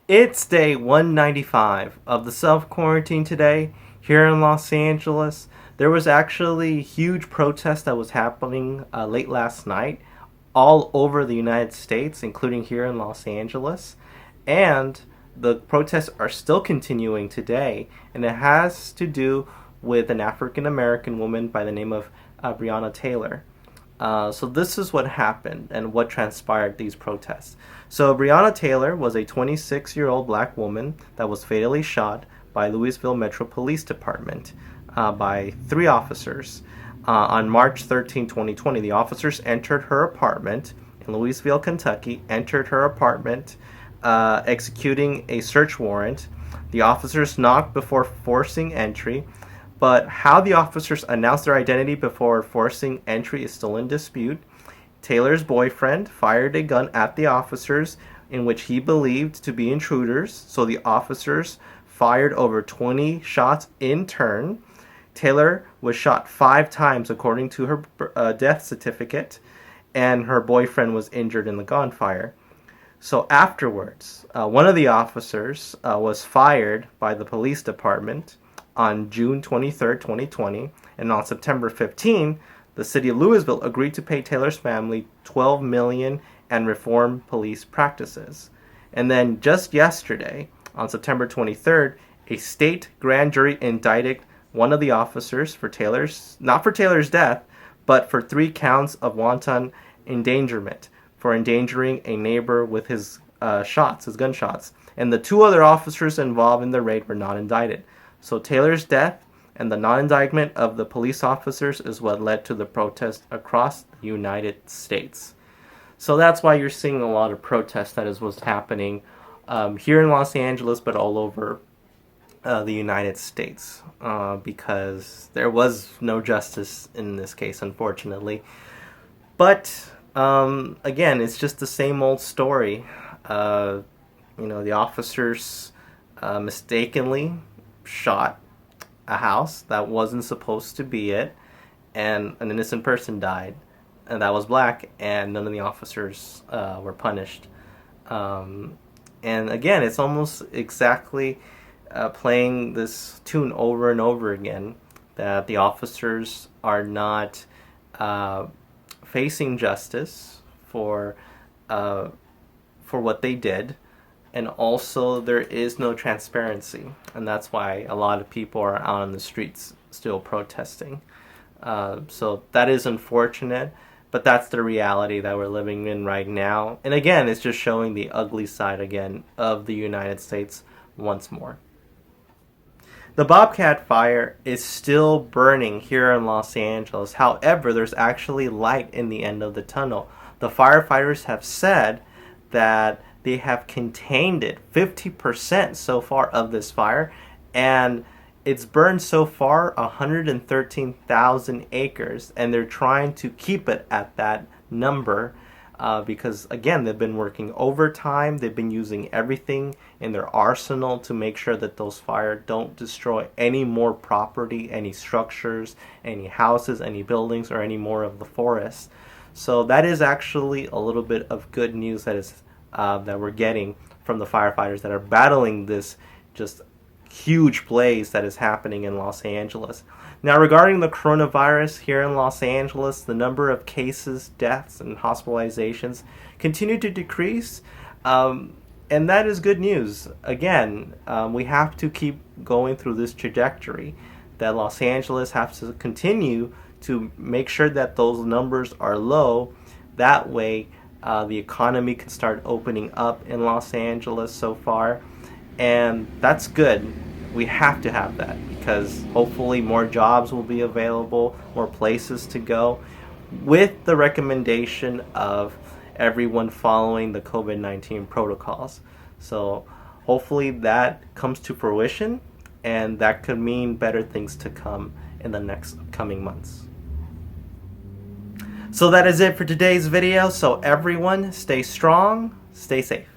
It's day 195 of the self-quarantine today here in Los Angeles. There was actually a huge protest that was happening late last night all over the United States, including here in Los Angeles. And the protests are still continuing today, and it has to do with an African American woman by the name of Breonna Taylor. So this is what happened and what transpired these protests. So Breonna Taylor was a 26-year-old black woman that was fatally shot by Louisville Metro Police Department by three officers. On March 13, 2020, the officers entered her apartment in Louisville, Kentucky, entered her apartment, executing a search warrant. The officers knocked before forcing entry, but how the officers announced their identity before forcing entry is still in dispute. Taylor's boyfriend fired a gun at the officers in which he believed to be intruders, so the officers fired over 20 shots in turn. Taylor was shot 5 times according to her death certificate, and her boyfriend was injured in the gunfire. So afterwards, one of the officers was fired by the police department on June 23rd, 2020, and on September 15, the city of Louisville agreed to pay Taylor's family $12 million and reform police practices. And then just yesterday, on September 23rd, a state grand jury indicted one of the officers for not for Taylor's death, but for 3 counts of wanton endangerment for endangering a neighbor with his gunshots. And the 2 other officers involved in the raid were not indicted. So Taylor's death and the non-indictment of the police officers is what led to the protest across the United States. So that's why you're seeing a lot of protests. That is what's happening here in Los Angeles, but all over the United States, because there was no justice in this case, unfortunately. But again, it's just the same old story. The officers mistakenly shot a house that wasn't supposed to be it, and an innocent person died, and that was black, and none of the officers were punished. And again, it's almost exactly playing this tune over and over again, that the officers are not facing justice for what they did. And also, there is no transparency, and that's why a lot of people are out on the streets still protesting. So that is unfortunate, but that's the reality that we're living in right now. And again, it's just showing the ugly side again of the United States once more. The bobcat fire is still burning here in Los Angeles. However, there's actually light in the end of the tunnel. The firefighters have said that they have contained it 50% so far of this fire, and it's burned so far 113,000 acres, and they're trying to keep it at that number because, again, they've been working overtime. They've been using everything in their arsenal to make sure that those fires don't destroy any more property, any structures, any houses, any buildings, or any more of the forest. So that is actually a little bit of good news that we're getting from the firefighters that are battling this just huge blaze that is happening in Los Angeles. Now, regarding the coronavirus here in Los Angeles, the number of cases, deaths, and hospitalizations continue to decrease, and that is good news. Again, we have to keep going through this trajectory, that Los Angeles has to continue to make sure that those numbers are low. That way, the economy can start opening up in Los Angeles so far, and that's good. We have to have that because hopefully more jobs will be available, more places to go, with the recommendation of everyone following the COVID-19 protocols. So hopefully that comes to fruition, and that could mean better things to come in the next coming months. So that is it for today's video. So everyone, stay strong, stay safe.